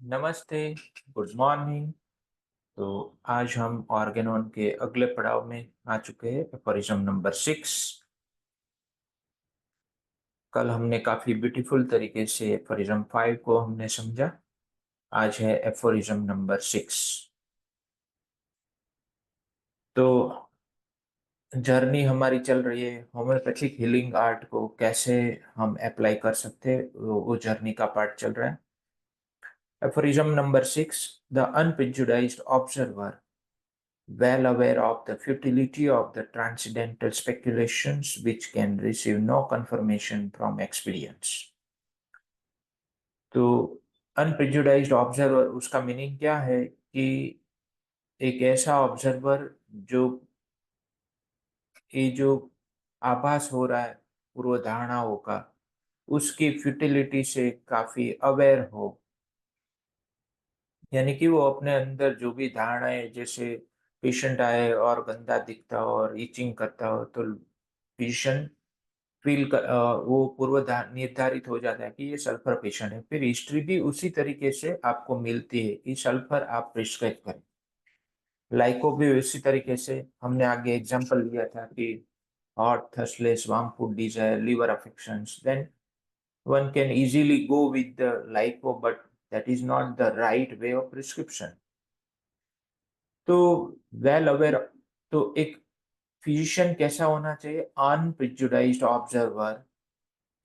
नमस्ते, good morning. तो आज हम ऑर्गेनॉन के अगले पड़ाव में आ चुके हैं, एफोरिज्म नंबर 6। कल हमने काफी ब्यूटीफुल तरीके से एफोरिज्म 5 को हमने समझा। आज है एफोरिज्म नंबर 6। तो जर्नी हमारी चल रही है होम्योपैथिक हीलिंग आर्ट को कैसे हम अप्लाई कर सकते हैं, वो जर्नी का पार्ट चल रहा है। Aphorism number 6, the unprejudiced observer, well aware of the futility of the transcendental speculations which can receive no confirmation from experience। तो अनप्रेजुडाइज्ड ऑब्जर्वर, उसका मीनिंग क्या है कि एक ऐसा ऑब्जर्वर जो ये जो आभास हो रहा है पूर्व धारणाओं का, उसकी फ्यूटिलिटी से काफी अवेयर हो। यानी कि वो अपने अंदर जो भी धारणाएं, जैसे पेशेंट आए और गंदा दिखता हो और इचिंग करता हो, तो फिजिशियन वो निर्धारित हो जाता है कि ये सल्फर पेशेंट है। फिर हिस्ट्री भी उसी तरीके से आपको मिलती है कि सल्फर आप प्रिस्क्राइब करें। लाइको भी उसी तरीके से हमने आगे एग्जांपल लिया था कि hot, thirstless, warm food desire, liver affections, then one can easily go with the lipo, but that is not the right way of prescription। तो वेल अवेयर, तो एक फिजिशियन कैसा होना चाहिए? अनप्रेजुडाइज्ड ऑब्जर्वर,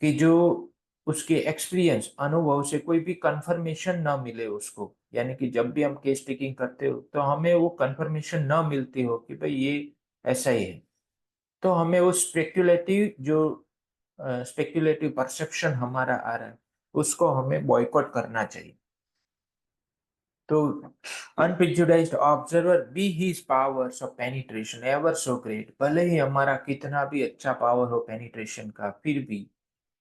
कि जो उसके एक्सपीरियंस, अनुभव से कोई भी कंफर्मेशन ना मिले उसको। यानी कि जब भी हम केस टेकिंग करते हो तो हमें वो कंफर्मेशन ना मिलती हो कि भाई ये ऐसा ही है, तो हमें वो स्पेक्युलेटिव परसेप्शन हमारा आ रहा है, उसको हमें बॉयकॉट करना चाहिए। तो unprejudiced observer be his powers of penetration ever so great, भले ही हमारा कितना भी अच्छा पावर हो पेनिट्रेशन का, फिर भी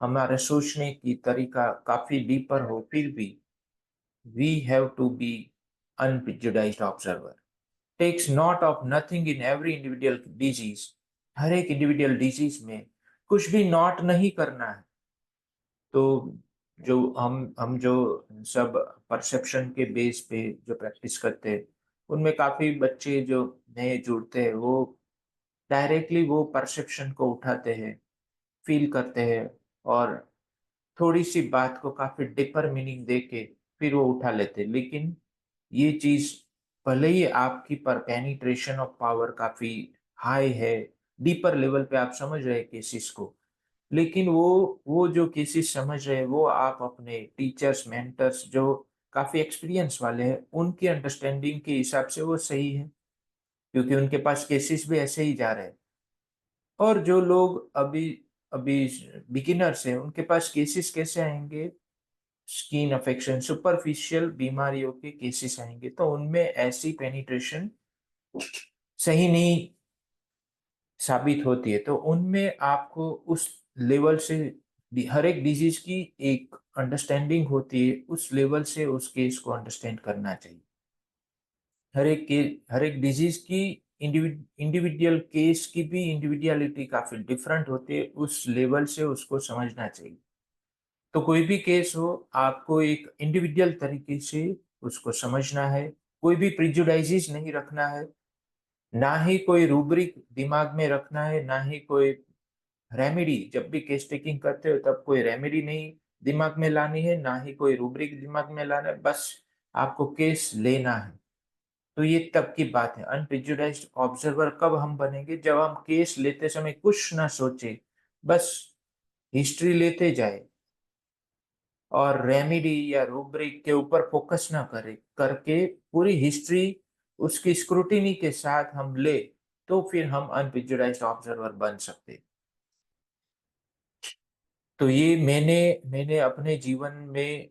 हमारे सोचने की तरीका काफी डीपर हो, फिर भी we have to be unprejudiced observer. Takes note of nothing in every individual disease, हर एक इंडिविजुअल डिजीज में कुछ भी नोट नहीं करना है। तो जो हम जो सब परसेप्शन के बेस पे जो प्रैक्टिस करते हैं, उनमें काफी बच्चे जो नए जुड़ते हैं, वो डायरेक्टली वो परसेप्शन को उठाते हैं, फील करते हैं, और थोड़ी सी बात को काफी डीपर मीनिंग देके फिर वो उठा लेते हैं। लेकिन ये चीज, भले ही आपकी पर पेनिट्रेशन ऑफ पावर काफी हाई है, डीपर लेवल पे आप समझ रहे हैं केसेस को, लेकिन वो जो केसेस समझ रहे हैं, वो आप अपने टीचर्स, मेंटर्स जो काफी एक्सपीरियंस वाले हैं, उनकी अंडरस्टैंडिंग के हिसाब से वो सही है, क्योंकि उनके पास केसेस भी ऐसे ही जा रहे हैं। और जो लोग अभी अभी बिगिनर्स हैं, उनके पास केसेस कैसे आएंगे? स्किन अफेक्शन, सुपरफिशियल बीमारियों के केसेस आएंगे, तो उनमें ऐसी पेनिट्रेशन सही नहीं साबित होती है। तो उनमें आपको उस लेवल से, हर एक डिजीज की एक अंडरस्टैंडिंग होती है, उस लेवल से उस केस को अंडरस्टैंड करना चाहिए। हर एक डिजीज की इंडिविजुअल केस की भी इंडिविजुअलिटी काफी डिफरेंट होती है, उस लेवल से उसको समझना चाहिए। तो कोई भी केस हो, आपको एक इंडिविजुअल तरीके से उसको समझना है, कोई भी प्रिजुडाइजेस नहीं रखना है, ना ही कोई रूब्रिक दिमाग में रखना है, ना ही कोई रेमेडी। जब भी केस टेकिंग करते हो तब कोई रेमेडी नहीं दिमाग में लानी है, ना ही कोई रूब्रिक दिमाग में लाना है, बस आपको केस लेना है। तो ये तब की बात है। अनप्रेजुडाइज्ड ऑब्जर्वर कब हम बनेंगे? जब हम केस लेते समय कुछ ना सोचे, बस हिस्ट्री लेते जाए और रेमेडी या रूब्रिक के ऊपर फोकस ना करे, करके पूरी हिस्ट्री उसकी स्क्रूटिनी के साथ हम ले, तो फिर हम अनप्रेजुडाइज्ड ऑब्जर्वर बन सकते। तो ये मैंने मैंने अपने जीवन में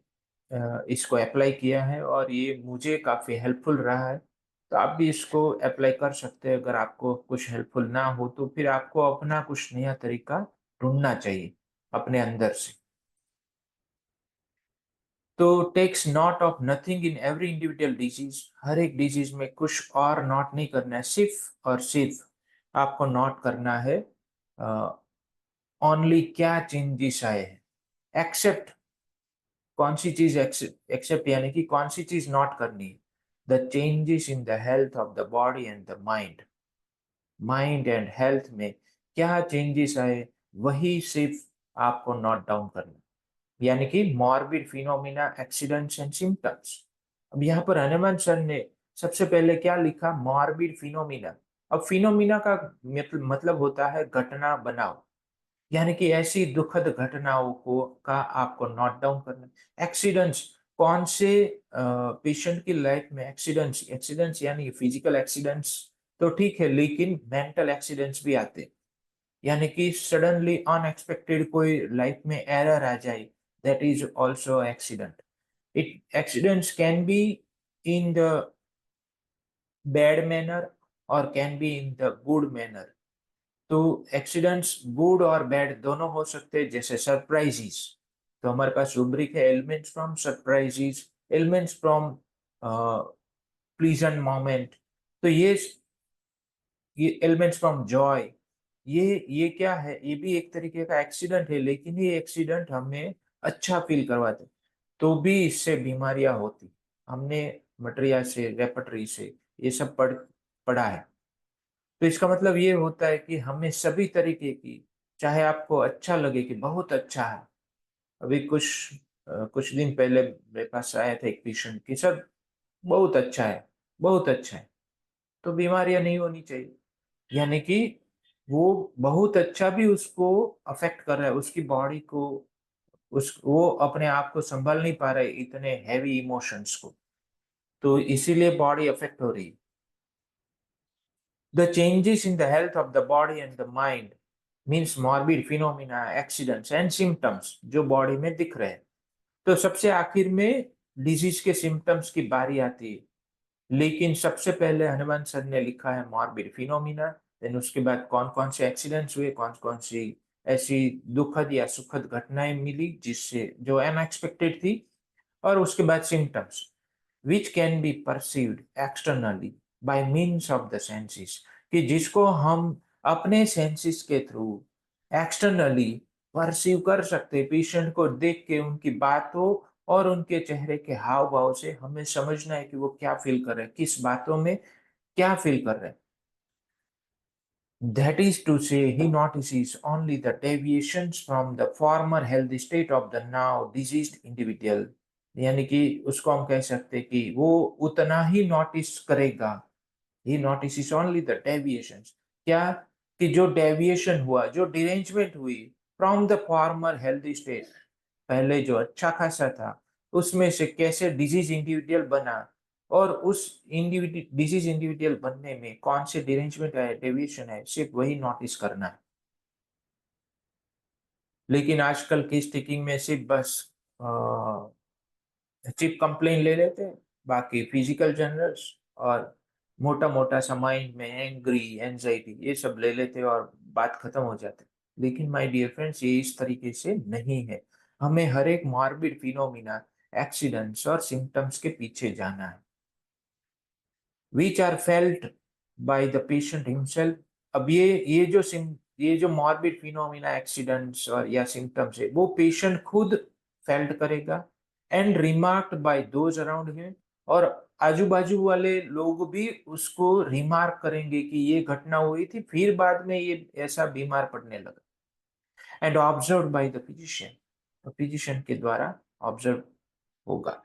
इसको अप्लाई किया है और ये मुझे काफी हेल्पफुल रहा है। तो आप भी इसको अप्लाई कर सकते हैं। अगर आपको कुछ हेल्पफुल ना हो तो फिर आपको अपना कुछ नया तरीका ढूंढना चाहिए अपने अंदर से। तो takes note of nothing in every individual disease, हर एक डिजीज में कुछ और नोट नहीं करना है, सिर्फ और सिर्फ आपको नोट करना है ओनली क्या चेंजेस आए हैं, एक्सेप्ट कौन सी चीज एक्सेप्ट यानी कि कौन सी चीज नॉट करनी है। The changes in the health of the body and the mind, mind and health में क्या चेंजेस आए, वही सिर्फ आपको नोट डाउन करना, यानी कि morbid phenomena, accidents and symptoms. अब यहाँ पर हनुमान सर ने सबसे पहले क्या लिखा, मॉर्बिड फिनोमिना। अब फिनोमिना का मतलब होता है घटना बनाओ, यानी कि ऐसी दुखद घटनाओं को का आपको नोट डाउन करना। एक्सीडेंट्स, कौन से पेशेंट की लाइफ में एक्सीडेंट्स, एक्सीडेंट्स यानी फिजिकल एक्सीडेंट्स तो ठीक है, लेकिन मेंटल एक्सीडेंट्स भी आते हैं, यानी कि सडनली अनएक्सपेक्टेड कोई लाइफ में एरर आ जाए, that is also accident. It accidents can be in the bad manner और can be in the good manner. तो एक्सीडेंट्स गुड और बैड दोनों हो सकते हैं, जैसे सरप्राइजेस। तो हमारे पास रूब्रिक है elements from surprises, elements from pleasant moment. तो ये एलिमेंट्स फ्रॉम जॉय, ये क्या है, ये भी एक तरीके का एक्सीडेंट है, लेकिन ये एक्सीडेंट हमें अच्छा फील करवाते, तो भी इससे बीमारियां होती। हमने मटेरिया से, रेपटरी से ये सब पढ़ा है। तो इसका मतलब ये होता है कि हमें सभी तरीके की, चाहे आपको अच्छा लगे कि बहुत अच्छा है, अभी कुछ दिन पहले मेरे पास आया था एक पेशेंट कि सर बहुत अच्छा है, बहुत अच्छा है, तो बीमारियां नहीं होनी चाहिए, यानी कि वो बहुत अच्छा भी उसको अफेक्ट कर रहा है, उसकी बॉडी को, उस वो अपने आप को संभाल नहीं पा रहे इतने हैवी इमोशंस को, तो इसीलिए बॉडी अफेक्ट हो रही है। The changes in the health of the body and the mind means morbid phenomena, accidents and symptoms जो बॉडी में दिख रहे हैं। तो सबसे आखिर में डिजीज के सिम्टम्स की बारी आती है, लेकिन सबसे पहले हनुमान सर ने लिखा है मॉर्बिड फिनोमिना, देन उसके बाद कौन कौन से एक्सीडेंट्स हुए, कौन कौन सी ऐसी दुखद या सुखद घटनाएं मिली जिससे जो अनएक्सपेक्टेड थी, और उसके बाद symptoms which can be perceived externally bye means of the senses, कि जिसको हम अपने सेंसेस के थ्रू एक्सटर्नली परसीव कर सकते, पेशेंट को देख के उनकी बातों और उनके चेहरे के हाव भाव से हमें समझना है कि वो क्या फील कर रहे हैं, किस बातों में क्या फील कर रहे हैं। That is to say, he notices only the deviations from the former healthy state of the now diseased individual। यानी कि उसको हम कह सकते हैं कि वो उतना ही नोटिस करेगा, he notices only the deviations। क्या, कि जो डेविएशन हुआ, जो डिरेंजमेंट हुई from the former healthy state, पहले जो अच्छा खासा था उसमें से कैसे डिजीज इंडिविजुअल बना, और उस इंडिविजुअल डिजीज इंडिविजुअल बनने में कौन से डिरेंजमेंट है, डेविएशन है, सिर्फ वही नोटिस करना है। लेकिन आजकल केस टेकिंग में सिर्फ बस चिप कंप्लेन ले लेते हैं, बाकी फिजिकल जनरल्स और मोटा मोटा सा माइंड में एंग्री, एंजाइटी, ये सब ले लेते हैं और बात खत्म हो जाती है। लेकिन माय डियर फ्रेंड्स, ये इस तरीके से नहीं है। हमें हर एक मॉर्बिड फिनोमिना, एक्सीडेंट्स और सिम्टम्स के पीछे जाना है, which are felt by the patient himself। अब ये जो मॉर्बिड फिनोमिना, एक्सीडेंट्स और या सिम्टम्स है, वो पेशेंट खुद फेल्ट करेगा and remarked by those around him, और आजू बाजू वाले लोग भी उसको रिमार्क करेंगे कि ये घटना हुई थी, फिर बाद में ये ऐसा बीमार पड़ने लगा। And observe by the physician, physician के द्वारा ऑब्जर्व होगा।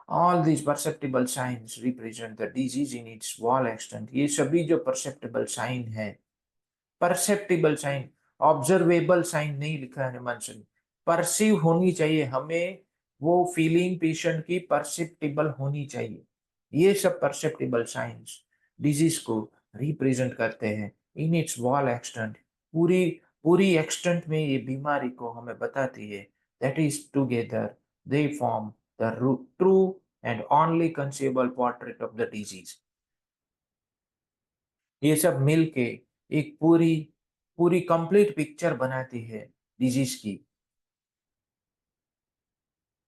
All these perceptible signs represent the disease in its wall extent। ये सभी जो perceptible sign है, perceptible sign, observable sign नहीं लिखा है हनुमान सर ने, परसीव होनी चाहिए हमें, वो फीलिंग पेशेंट की परसेप्टिबल होनी चाहिए। ये सब परसेप्टिबल साइंस डिजीज को रिप्रेजेंट करते हैं इन इट्स वॉल एक्सटेंट, पूरी पूरी एक्सटेंट में ये बीमारी को हमें बताती है। That is together they form the true and only conceivable portrait of the disease. ये सब मिलके एक पूरी पूरी कंप्लीट पिक्चर बनाती है डिजीज की।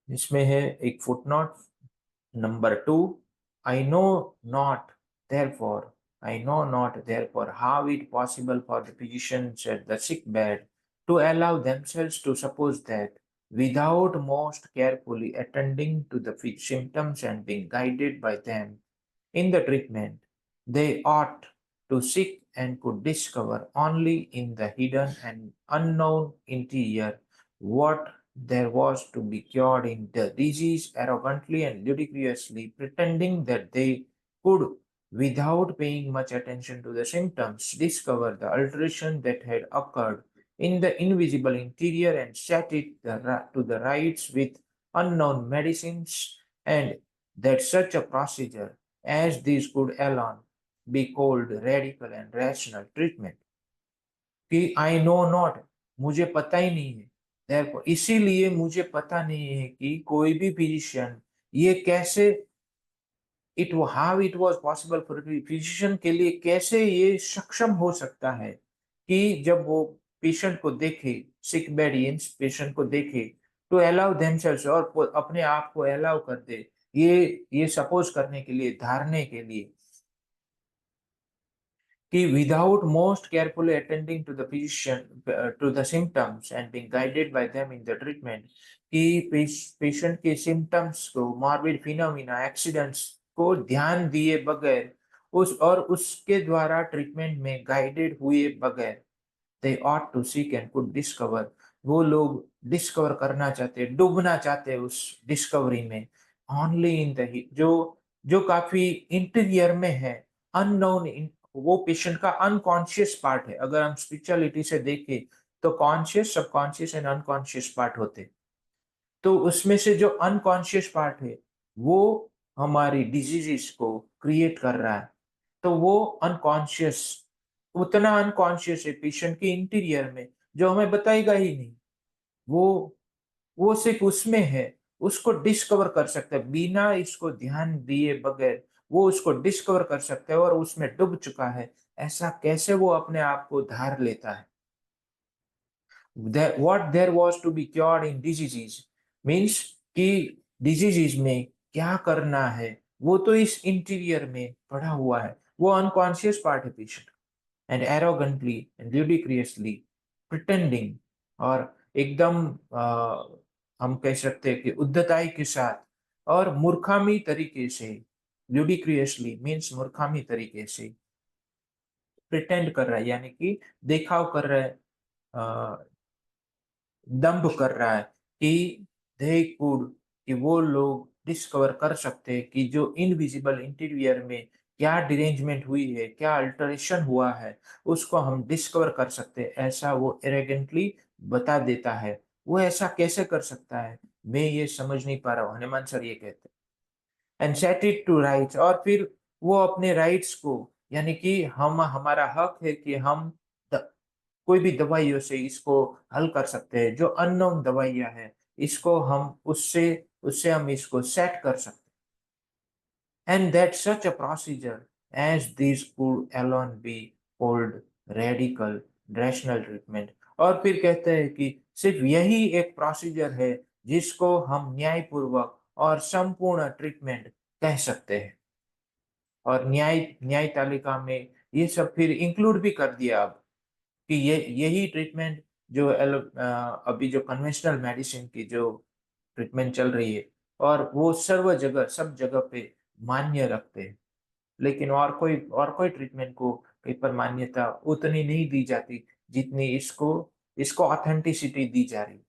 इसमें है एक footnote number 2, I know not therefore I know not therefore how it possible for the physicians at the sick bed to allow themselves to suppose that without most carefully attending to the symptoms and being guided by them in the treatment, they ought to seek and could discover only in the hidden and unknown interior what there was to be cured in the disease, arrogantly and ludicrously pretending that they could, without paying much attention to the symptoms, discover the alteration that had occurred in the invisible interior and set it to the rights with unknown medicines, and that such a procedure as this could alone be called radical and rational treatment. कि I know not, मुझे पता ही नहीं है, therefore इसीलिए मुझे पता नहीं है कि कोई भी फिजिशियन ये कैसे, it how it was possible for physician के लिए कैसे ये सक्षम हो सकता है कि जब वो पेशेंट को देखे, सिक बेड पेशेंट को देखे, टू अलाउ देमसेल्व्स और अपने आप को अलाउ कर दे, ये सपोज करने के लिए, धारने के लिए कि without most carefully attending to the physician to the symptoms and being guided by them in the treatment, कि पेशेंट के सिम्टम्स को, मॉर्बिड फिनोमिना, एक्सीडेंट्स को ध्यान दिए बगैर, उसके द्वारा ट्रीटमेंट में गाइडेड हुए बगैर, they ought to seek and could discover, वो लोग डिस्कवर करना चाहते, डूबना चाहते उस डिस्कवरी में, only in the जो काफी इंटीरियर में है, अननोन, वो पेशेंट का अनकॉन्शियस पार्ट है। अगर हम स्पिरिचुअलिटी से देखें तो conscious, subconscious and unconscious part होते, तो उसमें से जो अनकॉन्शियस पार्ट है वो हमारी डिजीजेस को क्रिएट कर रहा है। तो वो अनकॉन्शियस, उतना अनकॉन्शियस है पेशेंट के इंटीरियर में जो हमें बताएगा ही नहीं। वो वो सिर्फ उसमें है, उसको डिस्कवर कर सकता है बिना इसको ध्यान दिए बगैर, वो उसको डिस्कवर कर सकता है और उसमें डूब चुका है। ऐसा कैसे वो अपने आप को धार लेता है? What there was to be cured in diseases means कि डिजीजेज में क्या करना है वो तो इस इंटीरियर में पड़ा हुआ है, वो अनकॉन्शियस पार्ट है patient. And arrogantly and ludicrously pretending, और एकदम हम कह सकते हैं कि उद्धताई के साथ और मूर्खामी तरीके से, ल्यूडिक्रियसली मीन्स मूर्खामी तरीके से, प्रिटेंड कर रहा है यानी कि दिखाव कर रहा है, दंभ कर रहा है कि दे कुड, कि वो लोग डिस्कवर कर सकते हैं कि जो इनविजिबल इंटीरियर में क्या डिरेंजमेंट हुई है, क्या अल्टरेशन हुआ है, उसको हम डिस्कवर कर सकते हैं, ऐसा वो एरोगेंटली बता देता है। वो ऐसा कैसे कर सकता है? मैं ये समझ नहीं पा रहा हूँ, हनुमान सर ये कहते हैं। And set it to rights, और फिर वो अपने राइट्स को, यानी कि हम, हमारा हक है कि हम कोई भी दवाइयों से इसको हल कर सकते हैं, जो अननोन दवाइयाँ हैं, इसको हम उससे उससे हम इसको सेट कर सकते हैं। And that such a procedure as this could alone be called radical rational treatment. और फिर कहते हैं कि सिर्फ यही एक प्रोसीजर है जिसको हम न्यायपूर्वक और संपूर्ण ट्रीटमेंट कह सकते हैं। और न्याय तालिका में ये सब फिर इंक्लूड भी कर दिया अब, कि ये यही ट्रीटमेंट जो अभी जो कन्वेंशनल मेडिसिन की जो ट्रीटमेंट चल रही है, और वो सर्व जगह, सब जगह पे मान्य रखते हैं। लेकिन और कोई ट्रीटमेंट को कहीं पर मान्यता उतनी नहीं दी जाती जितनी इसको इसको ऑथेंटिसिटी दी जा रही।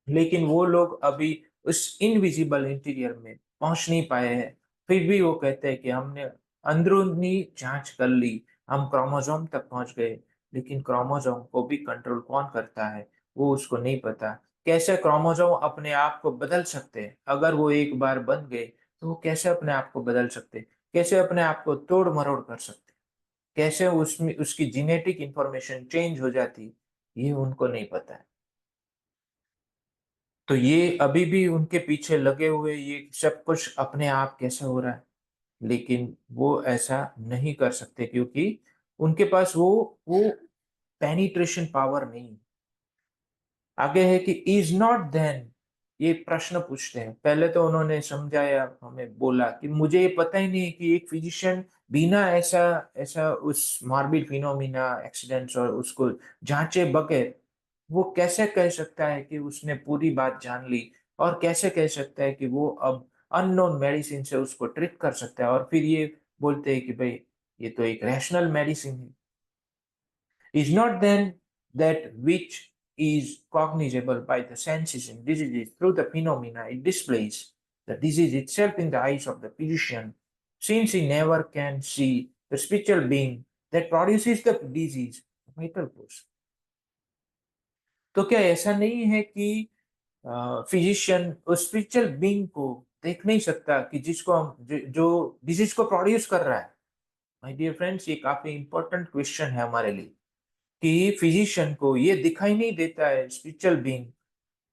लेकिन वो लोग अभी उस इनविजिबल इंटीरियर में पहुंच नहीं पाए हैं। फिर भी वो कहते हैं कि हमने अंदरूनी जांच कर ली, हम क्रोमोसोम तक पहुंच गए, लेकिन क्रोमोसोम को भी कंट्रोल कौन करता है वो उसको नहीं पता। कैसे क्रोमोसोम अपने आप को बदल सकते हैं? अगर वो एक बार बन गए तो वो कैसे अपने आप को बदल सकते, कैसे अपने आप को तोड़ मरोड़ कर सकते, कैसे उसमें उसकी जेनेटिक इंफॉर्मेशन चेंज हो जाती, ये उनको नहीं पता है। तो ये अभी भी उनके पीछे लगे हुए, ये सब कुछ अपने आप कैसे हो रहा है? लेकिन वो ऐसा नहीं कर सकते क्योंकि उनके पास वो पेनिट्रेशन पावर नहीं है। आगे है कि इज़ नॉट देन, ये प्रश्न पूछते हैं। पहले तो उन्होंने समझाया, हमें बोला कि मुझे ये पता ही नहीं कि एक फिजिशियन बिना ऐसा ऐसा उस मॉर्बिड फिनोमिना, एक्सीडेंट्स और उसको जाँचे बगैर वो कैसे कह सकता है कि उसने पूरी बात जान ली, और कैसे कह सकता है कि वो अब अननोन मेडिसिन से उसको ट्रीट कर सकता है, और फिर ये बोलते हैं कि भाई ये तो एक रैशनल मेडिसिन है। Is not then that which is cognizable by the senses in diseases through the phenomena it displays, the disease itself in the eyes of the physician, since he never can see the spiritual being that produces the disease, the vital force. तो क्या ऐसा नहीं है कि physician उस spiritual being को देख नहीं सकता कि जिसको हम जो डिजीज को प्रोड्यूस कर रहा है? माय डियर फ्रेंड्स, ये काफी इंपॉर्टेंट क्वेश्चन है हमारे लिए कि फिजिशियन को ये दिखाई नहीं देता है स्पिरिचुअल बीइंग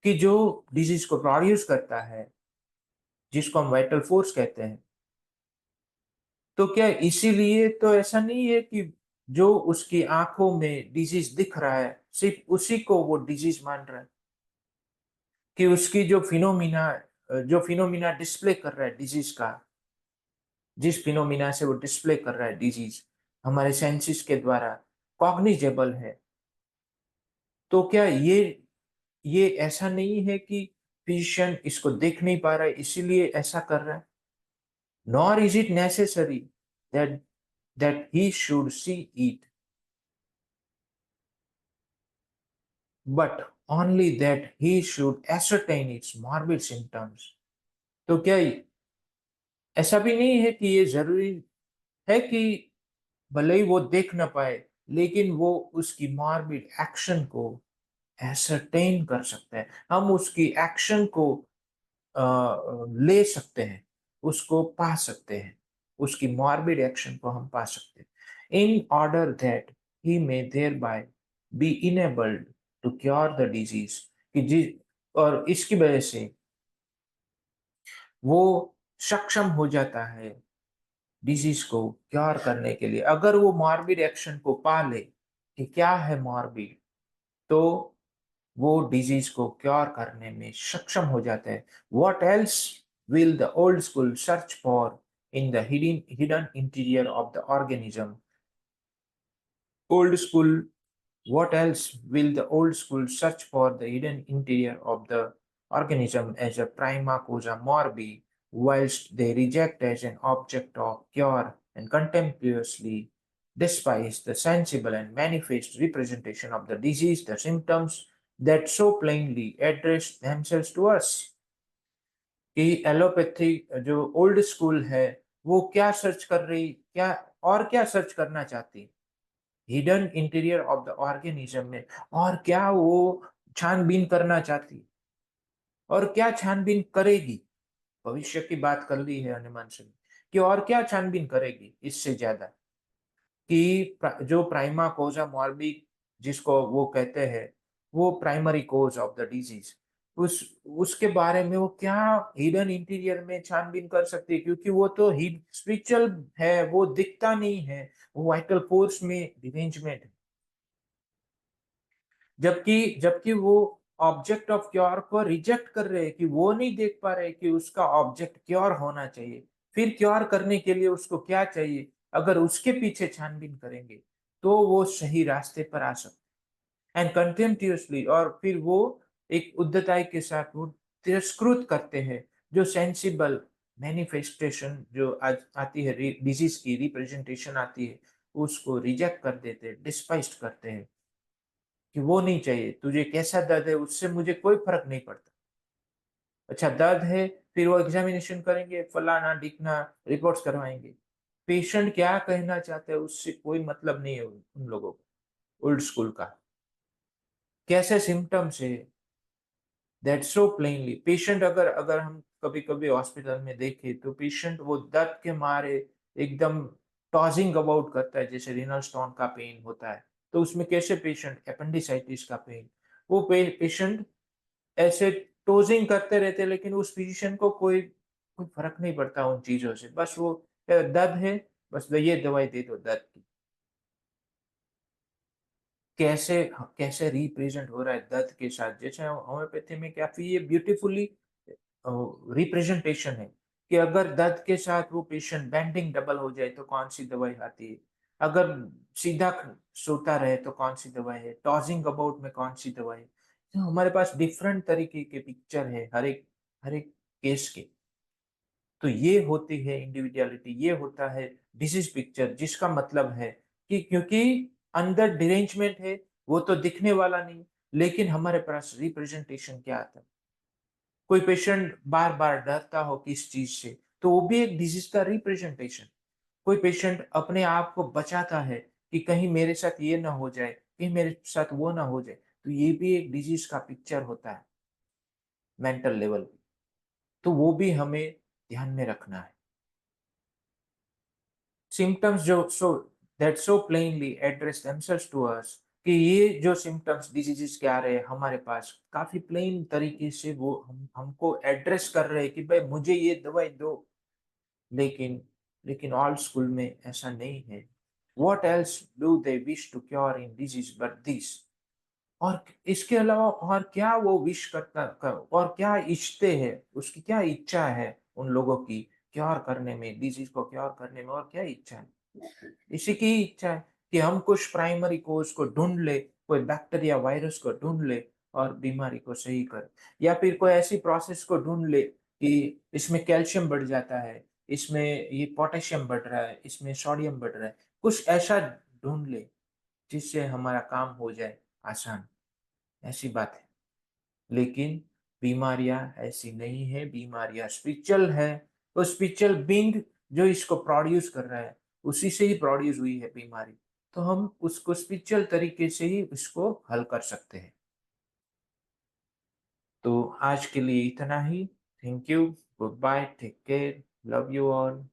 कि जो डिजीज को प्रोड्यूस करता है, जिसको हम वाइटल फोर्स कहते हैं। तो क्या इसीलिए तो ऐसा नहीं है कि जो उसकी आंखों में डिजीज दिख रहा है सिर्फ उसी को वो डिजीज मान रहा है, कि उसकी जो फिनोमिना डिस्प्ले कर रहा है डिजीज का, जिस फिनोमिना से वो डिस्प्ले कर रहा है डिजीज, हमारे सेंसेस के द्वारा कॉग्निजेबल है। तो क्या ये ऐसा नहीं है कि फिजिशियन इसको देख नहीं पा रहा है इसीलिए ऐसा कर रहा है? Nor is it necessary that that he should see it, but only that he should ascertain it's morbid symptoms. तो क्या ऐसा भी नहीं है कि ये जरूरी है कि भले ही वो देख ना पाए, लेकिन वो उसकी मॉर्बिड एक्शन को एसरटेन कर सकता है, हम उसकी एक्शन को ले सकते हैं, उसको पा सकते हैं, उसकी मॉर्बिड एक्शन को हम पा सकते हैं। In order that he may thereby be enabled to cure the disease, कि जी और इसकी वजह से वो सक्षम हो जाता है डिजीज को क्योर करने के लिए। अगर वो मॉर्बिड एक्शन को पा ले कि क्या है मॉर्बिड, तो वो डिजीज को क्योर करने में सक्षम हो जाता है। What else will the old school search for in the hidden interior of the organism? Old school What else will the old school search for the hidden interior of the organism as a prima causa morbi, whilst they reject as an object of cure and contemptuously despise the sensible and manifest representation of the disease, the symptoms that so plainly address themselves to us? कि allopathy जो old school है वो क्या search कर रही, क्या और क्या सर्च करना चाहती hidden interior of the organism में, और क्या वो छानबीन करना चाहती, और क्या छानबीन करेगी? भविष्य की बात कर ली है हनुमान सिंह कि और क्या छानबीन करेगी इससे ज्यादा, कि जो प्राइमा कोजा मॉर्बी जिसको वो कहते हैं, वो primary cause of the disease, उस उसके बारे में वो क्या हिडन इंटीरियर में छानबीन कर सकती है, क्योंकि वो तो स्पिरिचुअल है, वो दिखता नहीं है, वो वाइटल फोर्स में डिरेंजमेंट है। जबकि जबकि वो ऑब्जेक्ट ऑफ क्योर को रिजेक्ट कर रहे हैं, कि वो नहीं देख पा रहे कि उसका ऑब्जेक्ट क्योर होना चाहिए। फिर क्योर करने के लिए उसको क्या चाहिए, अगर उसके पीछे छानबीन करेंगे तो वो सही रास्ते पर आ सकते एंड कंटिन्यूअसली, और फिर वो एक उद्धताई के साथ वो तिरस्कृत करते हैं जो सेंसिबल मैनिफेस्टेशन जो आज आती है, डिजीज की रिप्रेजेंटेशन आती है, उसको रिजेक्ट कर देते हैं, डिस्पाइस करते हैं कि वो नहीं चाहिए, तुझे कैसा दर्द है उससे मुझे कोई फर्क नहीं पड़ता। अच्छा दर्द है, फिर वो एग्जामिनेशन करेंगे, फलाना ढिकना रिपोर्ट्स करवाएंगे। पेशेंट क्या कहना चाहते हैं उससे कोई मतलब नहीं है उन लोगों को, ओल्ड स्कूल का। कैसे सिम्टम्स है दैट सो प्लेनली, पेशेंट अगर अगर हम कभी कभी हॉस्पिटल में देखें तो पेशेंट वो दर्द के मारे एकदम टॉसिंग अबाउट करता है, जैसे रिनल स्टोन का पेन होता है, तो उसमें कैसे पेशेंट अपेंडिसाइटिस का पेन, वो पेशेंट ऐसे टोजिंग करते रहते हैं, लेकिन उस फिजिशियन को कोई कोई फर्क नहीं पड़ता उन चीजों से, बस वो दर्द है, बस ये दवाई दे दो दर्द की। कैसे कैसे रिप्रेजेंट हो रहा है दर्द के साथ, जैसे होम्योपैथी में काफी ये ब्यूटीफुली रिप्रेजेंटेशन है कि अगर दर्द के साथ वो पेशेंट बेंडिंग डबल हो जाए तो कौन सी दवाई आती है, अगर सीधा सोता रहे तो कौन सी दवाई है, टॉसिंग अबाउट में कौन सी दवाई है। तो हमारे पास डिफरेंट तरीके के पिक्चर है हर एक केस के। तो ये होती है इंडिविजुअलिटी, ये होता है डिसीज पिक्चर, जिसका मतलब है कि क्योंकि अंदर डिरेंजमेंट है, वो तो दिखने वाला नहीं, लेकिन हमारे पास रिप्रेजेंटेशन क्या आता है। कोई पेशेंट बार-बार डरता हो किस चीज़ से, तो वो भी एक डिसीज़ का रिप्रेजेंटेशन। कोई पेशेंट अपने आप को बचाता है कि कहीं मेरे साथ ये ना हो जाए, कहीं मेरे साथ वो ना हो जाए, तो ये भी एक डिसीज़ का पिक्चर होता है, मेंटल लेवल पे। तो वो भी हमें ध्यान में रखना है। सिम्पटम्स जो so that so plainly address themselves to us, कि ये जो सिम्पटम्स डिजीज़ेज़ के आ रहे हैं हमारे पास, काफ़ी प्लेन तरीके से वो हमको एड्रेस कर रहे हैं कि भाई मुझे ये दवाई दो। लेकिन लेकिन ऑल स्कूल में ऐसा नहीं है। What else do they wish to cure in disease but this? और इसके अलावा और क्या वो विश करता और क्या इच्छते हैं, उसकी क्या इच्छा है उन लोगों की क्योर करने में, डिजीज़ को क्योर करने में, और क्या इच्छा है? इसी की इच्छा है कि हम कुछ प्राइमरी कोज़ को ढूँढ लें, कोई बैक्टीरिया, वायरस को ढूँढ लें और बीमारी को सही करें। या फिर कोई ऐसी प्रोसेस को ढूँढ लें कि इसमें कैल्शियम बढ़ जाता है, इसमें ये पोटेशियम बढ़ रहा है, इसमें सोडियम बढ़ रहा है। कुछ ऐसा ढूँढ लें जिससे हमारा काम हो जाए आसान, ऐसी बात है। लेकिन बीमारियाँ ऐसी नहीं है, बीमारियाँ स्पिरिचुअल है। तो स्पिरिचुअल बीइंग जो इसको प्रोड्यूस कर रहा है, उसी से ही प्रोड्यूस हुई है बीमारी। तो हम उसको स्पिरिचुअल तरीके से ही इसको हल कर सकते हैं। तो आज के लिए इतना ही। Thank you, goodbye, take care, love you all.